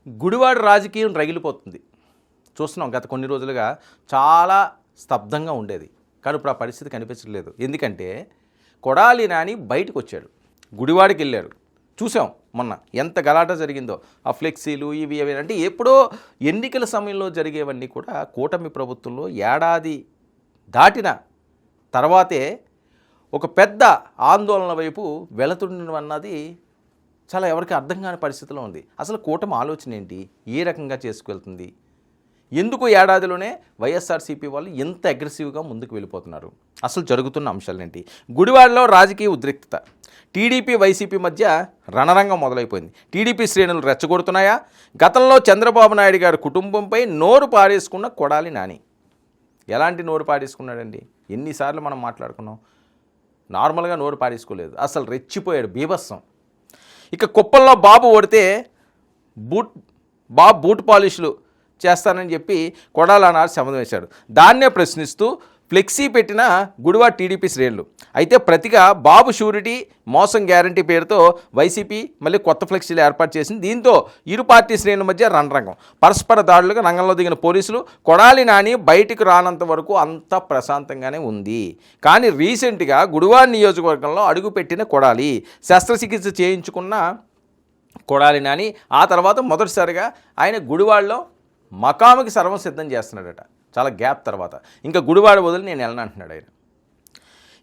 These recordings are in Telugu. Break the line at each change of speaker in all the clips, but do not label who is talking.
గుడివాడ రాజకీయం రగిలిపోతుంది. చూస్తున్నాం గత కొన్ని రోజులుగా చాలా స్తబ్దంగా ఉండేది. కానీ ఇప్పుడు ఆ పరిస్థితి కనిపించట్లేదు. ఎందుకంటే కొడాలి నాని బయటకు వచ్చాడు, గుడివాడకి వెళ్ళారు. చూసాం మొన్న ఎంత గలాట జరిగిందో. ఆ ఫ్లెక్సీలు ఇవి అవి అంటే ఎప్పుడో ఎన్నికల సమయంలో జరిగేవన్నీ కూడా కూటమి ప్రభుత్వంలో ఏడాది దాటిన తర్వాతే ఒక పెద్ద ఆందోళన వైపు వెళుతుండడం అన్నది చాలా ఎవరికి అర్థం కాని పరిస్థితిలో ఉంది. అసలు కూటమి ఆలోచన ఏంటి, ఏ రకంగా చేసుకువెళ్తుంది, ఎందుకు ఏడాదిలోనే వైఎస్ఆర్సీపీ వాళ్ళు ఎంత అగ్రెసివ్గా ముందుకు వెళ్ళిపోతున్నారు, అసలు జరుగుతున్న అంశాలేంటి. గుడివాడలో రాజకీయ ఉద్రిక్తత, టీడీపీ వైసీపీ మధ్య రణరంగం మొదలైపోయింది. టీడీపీ శ్రేణులు రెచ్చగొడుతున్నాయా? గతంలో చంద్రబాబు నాయుడు గారి కుటుంబంపై నోరు పారేసుకున్న కొడాలి నాని ఎలాంటి నోరు పారేసుకున్నాడండి? ఎన్నిసార్లు మనం మాట్లాడుకున్నాం. నార్మల్గా నోరు పారేసుకోలేదు, అసలు రెచ్చిపోయాడు, బీభత్సం. ఇక కుప్పల్లో బాబు ఓడితే బూట్ పాలిష్లు చేస్తానని చెప్పి కొడాలి నాని శపథం వేశాడు. దాన్నే ప్రశ్నిస్తూ ఫ్లెక్సీ పెట్టిన గుడివాడ టీడీపీ శ్రేణులు. అయితే ప్రతిగా బాబు షూరిటీ మోసం గ్యారంటీ పేరుతో వైసీపీ మళ్ళీ కొత్త ఫ్లెక్సీలు ఏర్పాటు చేసింది. దీంతో ఇరు పార్టీ శ్రేణుల మధ్య రణరంగం, పరస్పర దాడులుగా రంగంలో దిగిన పోలీసులు. కొడాలి నాని బయటికి రానంత వరకు అంతా ప్రశాంతంగానే ఉంది. కానీ రీసెంట్గా గుడివాడ నియోజకవర్గంలో అడుగుపెట్టిన కొడాలి, శస్త్రచికిత్స చేయించుకున్న కొడాలి నాని ఆ తర్వాత మొదటిసారిగా ఆయన గుడివాడలో మకాముకి సర్వం సిద్ధం చేస్తున్నాడట. చాలా గ్యాప్ తర్వాత ఇంకా గుడివాడ వదిలి నేను వెళ్ళను అంటున్నాడు ఆయన.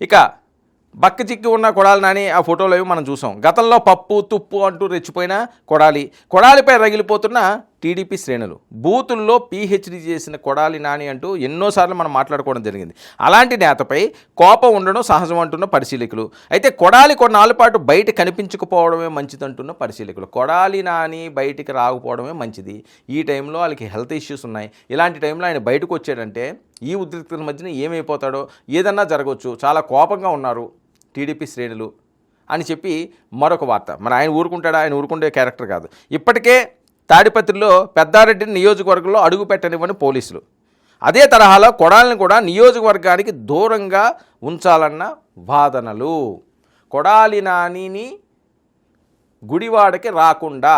ఇక బక్క చిక్కి ఉన్న కొడాలి నాని ఆ ఫోటోలు అవి మనం చూసాం. గతంలో పప్పు తుప్పు అంటూ రెచ్చిపోయిన కొడాలిపై రగిలిపోతున్న టీడీపీ శ్రేణులు. బూతుల్లో పీహెచ్డీ చేసిన కొడాలి నాని అంటూ ఎన్నోసార్లు మనం మాట్లాడుకోవడం జరిగింది. అలాంటి నేతపై కోపం ఉండడం సహజం అంటున్న పరిశీలకులు. అయితే కొడాలి కొన్నాళ్ళ పాటు బయట కనిపించకపోవడమే మంచిదంటున్న పరిశీలకులు. కొడాలి నాని బయటికి రాకపోవడమే మంచిది. ఈ టైంలో వాళ్ళకి హెల్త్ ఇష్యూస్ ఉన్నాయి. ఇలాంటి టైంలో ఆయన బయటకు వచ్చాడంటే ఈ ఉద్రిక్తల మధ్యన ఏమైపోతాడో, ఏదన్నా జరగవచ్చు. చాలా కోపంగా ఉన్నారు టీడీపీ శ్రేణులు అని చెప్పి మరొక వార్త. మరి ఆయన ఊరుకుంటాడా? ఆయన ఊరుకుండే క్యారెక్టర్ కాదు. ఇప్పటికే తాడిపత్రిలో పెద్దారెడ్డిని నియోజకవర్గంలో అడుగు పెట్టనివ్వని పోలీసులు. అదే తరహాలో కొడాలిని కూడా నియోజకవర్గానికి దూరంగా ఉంచాలన్న వాదనలు. కొడాలి నానిని గుడివాడకి రాకుండా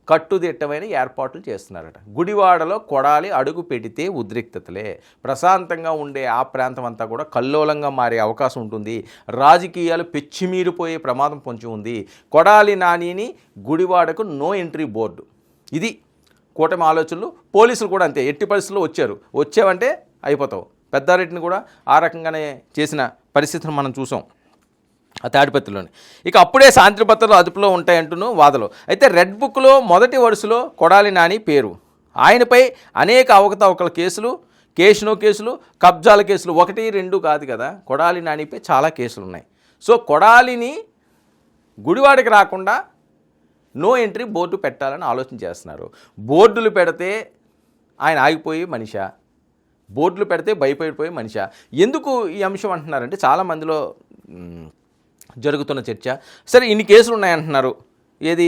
కట్టుదిట్టమైన ఏర్పాట్లు చేస్తున్నారట. గుడివాడలో కొడాలి అడుగు పెడితే ఉద్రిక్తతలే. ప్రశాంతంగా ఉండే ఆ ప్రాంతం అంతా కూడా కల్లోలంగా మారే అవకాశం ఉంటుంది. రాజకీయాలు పెచ్చిమీరిపోయే ప్రమాదం పొంచి ఉంది. కొడాలి నానిని గుడివాడకు నో ఎంట్రీ బోర్డు. ఇది కూటమి ఆలోచనలు. పోలీసులు కూడా అంతే, ఎట్టి పరిస్థితుల్లో వచ్చావంటే అయిపోతావు. పెద్దారెడ్డిని కూడా ఆ రకంగానే చేసిన పరిస్థితిని మనం చూసాం ఆ తాడిపత్రిలోని. ఇక అప్పుడే శాంతి భద్రతలు అదుపులో ఉంటాయంటూను వాదలు. అయితే రెడ్ బుక్లో మొదటి వరుసలో కొడాలి నాని పేరు. ఆయనపై అనేక అవకతవకల కేసులు, కేసులు, కబ్జాల కేసులు 1, 2 కాదు కదా. కొడాలి నానిపై చాలా కేసులు ఉన్నాయి. సో కొడాలిని గుడివాడకి రాకుండా నో ఎంట్రీ బోర్డు పెట్టాలని ఆలోచన చేస్తున్నారు. బోర్డులు పెడితే ఆయన ఆగిపోయి మనిషా, బోర్డులు పెడితే భయపడిపోయే మనిషా. ఎందుకు ఈ అంశం అంటున్నారంటే చాలామందిలో జరుగుతున్న చర్చ. సరే ఇన్ని కేసులు ఉన్నాయంటున్నారు. ఏది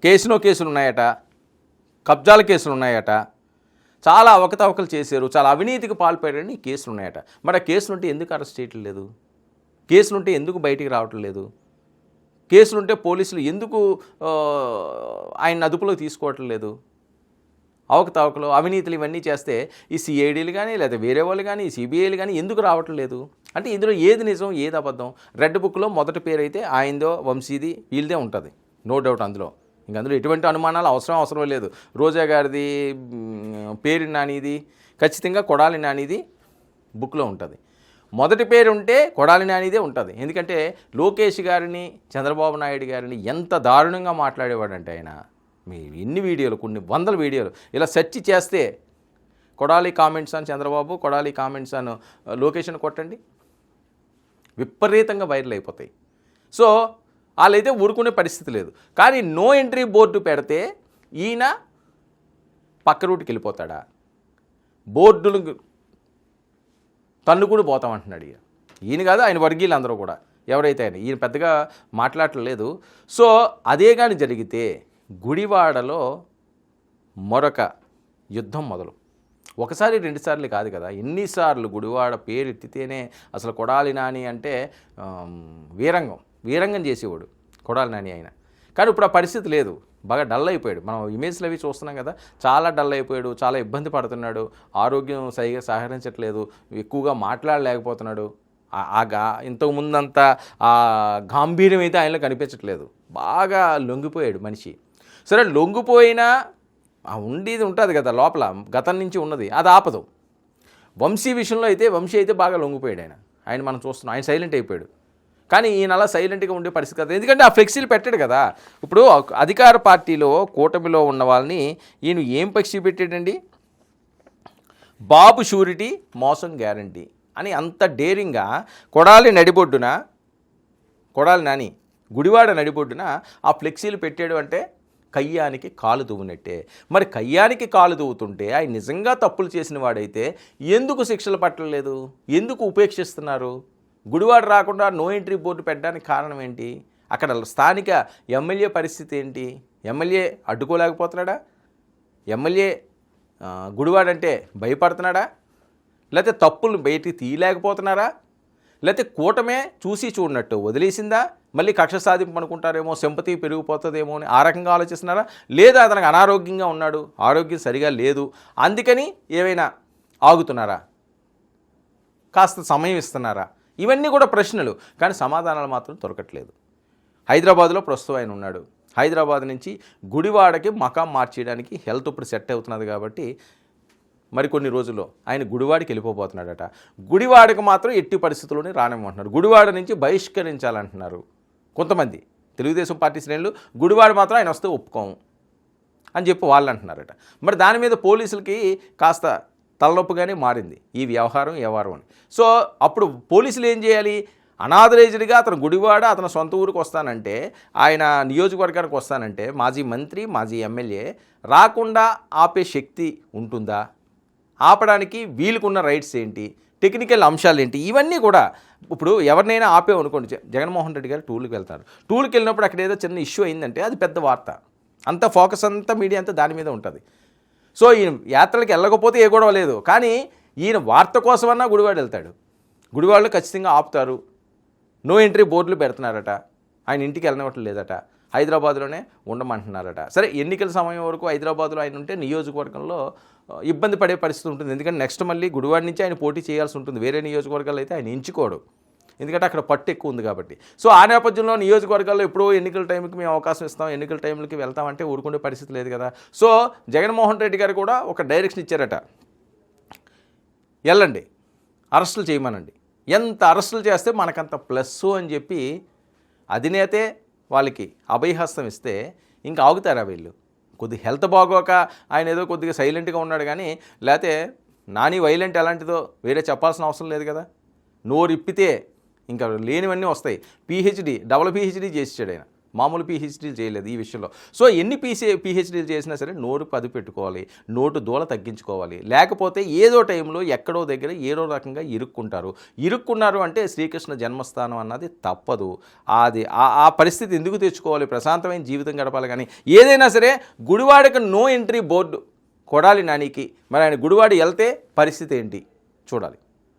కేసులు ఉన్నాయట, కబ్జాల కేసులు ఉన్నాయట, చాలా అవకతవకలు చేశారు, చాలా అవినీతికి పాల్పడారని కేసులు ఉన్నాయట. మరి ఆ కేసులుంటే ఎందుకు అరెస్ట్ చేయటం లేదు? కేసులుంటే ఎందుకు బయటికి రావటం లేదు? కేసులుంటే పోలీసులు ఎందుకు ఆయన అదుపులోకి తీసుకోవటం లేదు? అవకతవకలు, అవినీతులు ఇవన్నీ చేస్తే ఈ సిఐడీలు కానీ లేదా వేరే వాళ్ళు కానీ సిబిఐలు కానీ ఎందుకు రావటం లేదు? అంటే ఇందులో ఏది నిజం, ఏది అబద్ధం? రెడ్ బుక్లో మొదటి పేరు అయితే ఆయనదో, వంశీది, వీళ్ళదే ఉంటుంది, నో డౌట్. అందులో ఎటువంటి అనుమానాలు అవసరం లేదు. రోజా గారిది, పేరు నానిది, ఖచ్చితంగా కొడాలి నానిది బుక్లో ఉంటుంది. మొదటి పేరు ఉంటే కొడాలి నానిదే ఉంటుంది. ఎందుకంటే లోకేష్ గారిని, చంద్రబాబు నాయుడు గారిని ఎంత దారుణంగా మాట్లాడేవాడంటే ఆయన. మీ ఎన్ని వీడియోలు, కొన్ని వందల వీడియోలు ఇలా సెర్చ్ చేస్తే కొడాలి కామెంట్స్ అని చంద్రబాబు, కొడాలి కామెంట్స్ అని లోకేష్ అని కొట్టండి, విపరీతంగా వైరల్ అయిపోతాయి. సో వాళ్ళైతే ఊరుకునే పరిస్థితి లేదు. కానీ నో ఎంట్రీ బోర్డు పెడితే ఈయన పక్క రూట్కి వెళ్ళిపోతాడా? బోర్డులు తన్ను కూడా పోతామంటున్నాడు ఈయన కాదు, ఆయన వర్గీయులు అందరూ కూడా. ఎవరైతే ఈయన పెద్దగా మాట్లాడలేదు. సో అదే కానీ జరిగితే గుడివాడలో మరొక యుద్ధం మొదలు. ఒకసారి 2 సార్లు కాదు కదా, ఎన్నిసార్లు గుడివాడ పేరు ఎత్తితేనే అసలు కొడాలి నాని అంటే వీరంగం చేసేవాడు కొడాలి నాని ఆయన. కానీ ఇప్పుడు ఆ పరిస్థితి లేదు, బాగా డల్ అయిపోయాడు. మనం ఇమేజ్లు అవి చూస్తున్నాం కదా, చాలా డల్ అయిపోయాడు, చాలా ఇబ్బంది పడుతున్నాడు, ఆరోగ్యం సరిగా సహకరించట్లేదు, ఎక్కువగా మాట్లాడలేకపోతున్నాడు. ఇంతకుముందంత ఆ గాంభీర్యం అయితే ఆయనలో కనిపించట్లేదు, బాగా లొంగిపోయాడు మనిషి. సరే లొంగిపోయినా ఉండేది ఉంటుంది కదా లోపల, గతం నుంచి ఉన్నది, అది ఆపదు. వంశీ విషయంలో అయితే వంశీ అయితే బాగా లొంగిపోయాడు. ఆయన మనం చూస్తున్నాం, ఆయన సైలెంట్ అయిపోయాడు. కానీ ఈయన అలా సైలెంట్గా ఉండే పరిస్థితి కదా, ఎందుకంటే ఆ ఫ్లెక్సీలు పెట్టాడు కదా. ఇప్పుడు అధికార పార్టీలో కూటమిలో ఉన్న వాళ్ళని ఈయన ఏం ఫ్లెక్సీ పెట్టాడండి, బాబు షూరిటీ మోసం గ్యారంటీ అని అంత డేరింగ్గా కొడాలి నాని గుడివాడ నడిబొడ్డున ఆ ఫ్లెక్సీలు పెట్టాడు అంటే కయ్యానికి కాలు దువ్వునట్టే. మరి కయ్యానికి కాలు దువ్వుతుంటే ఆయన నిజంగా తప్పులు చేసిన వాడైతే ఎందుకు శిక్షలు పట్టలేదు, ఎందుకు ఉపేక్షిస్తున్నారు? గుడివాడ రాకుండా నో ఎంట్రీ బోర్డు పెట్టడానికి కారణం ఏంటి? అక్కడ స్థానిక ఎమ్మెల్యే పరిస్థితి ఏంటి? ఎమ్మెల్యే అడ్డుకోలేకపోతున్నాడా? ఎమ్మెల్యే గుడివాడ అంటే భయపడుతున్నాడా? లేకపోతే తప్పులు బయటికి తీయలేకపోతున్నారా? లేకపోతే కూటమే చూసి చూడనట్టు వదిలేసిందా? మళ్ళీ కక్ష సాధింపు అనుకుంటారేమో, సింపతి పెరిగిపోతుందేమో అని ఆ రకంగా ఆలోచిస్తున్నారా? లేదా అతనికి అనారోగ్యంగా ఉన్నాడు, ఆరోగ్యం సరిగా లేదు, అందుకని ఏమైనా ఆగుతున్నారా, కాస్త సమయం ఇస్తున్నారా? ఇవన్నీ కూడా ప్రశ్నలు, కానీ సమాధానాలు మాత్రం దొరకట్లేదు. హైదరాబాద్లో ప్రస్తుతం ఆయన ఉన్నాడు. హైదరాబాద్ నుంచి గుడివాడకి మకాం మార్చేయడానికి హెల్త్ ఇప్పుడు సెట్ అవుతున్నది కాబట్టి మరికొన్ని రోజుల్లో ఆయన గుడివాడికి వెళ్ళిపోతున్నాడట. గుడివాడకి మాత్రం ఎట్టి పరిస్థితుల్లోనే రానివ్వమంటున్నారు. గుడివాడ నుంచి బహిష్కరించాలంటున్నారు కొంతమంది తెలుగుదేశం పార్టీ శ్రేణులు. గుడివాడ మాత్రం ఆయన వస్తే ఒప్పుకోము అని చెప్పి వాళ్ళు అంటున్నారట. మరి దాని మీద పోలీసులకి కాస్త తలనొప్పిగానే మారింది ఈ వ్యవహారం అని. సో అప్పుడు పోలీసులు ఏం చేయాలి? అనాథరైజ్డ్గా అతను గుడివాడ అతను సొంత ఊరికి వస్తానంటే, ఆయన నియోజకవర్గానికి వస్తానంటే మాజీ మంత్రి మాజీ ఎమ్మెల్యే రాకుండా ఆపే శక్తి ఉంటుందా? ఆపడానికి వీళ్ళకున్న రైట్స్ ఏంటి, టెక్నికల్ అంశాలు ఏంటి, ఇవన్నీ కూడా ఇప్పుడు ఎవరినైనా ఆపేమనుకోండి. జగన్మోహన్ రెడ్డి గారు టూర్కి వెళ్తారు. టూర్కి వెళ్ళినప్పుడు అక్కడ ఏదో చిన్న ఇష్యూ అయిందంటే అది పెద్ద వార్త, అంత ఫోకస్ అంతా మీడియా అంతా దాని మీద ఉంటుంది. సో ఈయన యాత్రలకు వెళ్ళకపోతే ఏ గొడవ లేదు, కానీ ఈయన వార్త కోసమన్నా గుడివాడ వెళ్తాడు. గుడివాడలో ఖచ్చితంగా ఆపుతారు, నో ఎంట్రీ బోర్డులు పెడుతున్నారట, ఆయన ఇంటికి వెళ్ళనివ్వటం లేదట, హైదరాబాద్లోనే ఉండమంటున్నారట. సరే ఎన్నికల సమయం వరకు హైదరాబాద్లో ఆయన ఉంటే నియోజకవర్గంలో ఇబ్బంది పడే పరిస్థితి ఉంటుంది, ఎందుకంటే నెక్స్ట్ మళ్ళీ గుడివాడ నుంచి ఆయన పోటీ చేయాల్సి ఉంటుంది. వేరే నియోజకవర్గాల్లో అయితే ఆయన ఎంచుకోడు, ఎందుకంటే అక్కడ పట్టు ఎక్కువ ఉంది కాబట్టి. సో ఆ నేపథ్యంలో నియోజకవర్గాల్లో ఎప్పుడో ఎన్నికల టైంకి మేము అవకాశం ఇస్తాం, ఎన్నికల టైంకి వెళ్తామంటే ఊరుకునే పరిస్థితి లేదు కదా. సో జగన్మోహన్ రెడ్డి గారు కూడా ఒక డైరెక్షన్ ఇచ్చారట, వెళ్ళండి అరెస్టులు చేయమనండి, ఎంత అరెస్టులు చేస్తే మనకంత ప్లస్ అని చెప్పి అధినేతే వాళ్ళకి అభయహస్తం ఇస్తే ఇంకా ఆగుతారా వీళ్ళు? కొద్ది హెల్త్ బాగోక ఆయన ఏదో కొద్దిగా సైలెంట్గా ఉన్నాడు, కానీ లేకపోతే నాని వైలెంట్ ఎలాంటిదో వేరే చెప్పాల్సిన అవసరం లేదు కదా. నోరిప్పితే ఇంకా లేనివన్నీ వస్తాయి. డబుల్ పిహెచ్డీ చేసాడు ఆయన, మామూలు పిహెచ్డీలు చేయలేదు ఈ విషయంలో. సో ఎన్ని పిహెచ్డీలు చేసినా సరే నోరు పది పెట్టుకోవాలి, నోటు దూల తగ్గించుకోవాలి, లేకపోతే ఏదో టైంలో ఎక్కడో దగ్గర ఏదో రకంగా ఇరుక్కున్నారు అంటే శ్రీకృష్ణ జన్మస్థానం అన్నది తప్పదు. అది ఆ పరిస్థితి ఎందుకు తెచ్చుకోవాలి? ప్రశాంతమైన జీవితం గడపాలి. కానీ ఏదైనా సరే గుడివాడకి నో ఎంట్రీ బోర్డు కొడాలి నానికి, మరి ఆయన గుడివాడ వెళ్తే పరిస్థితి ఏంటి చూడాలి.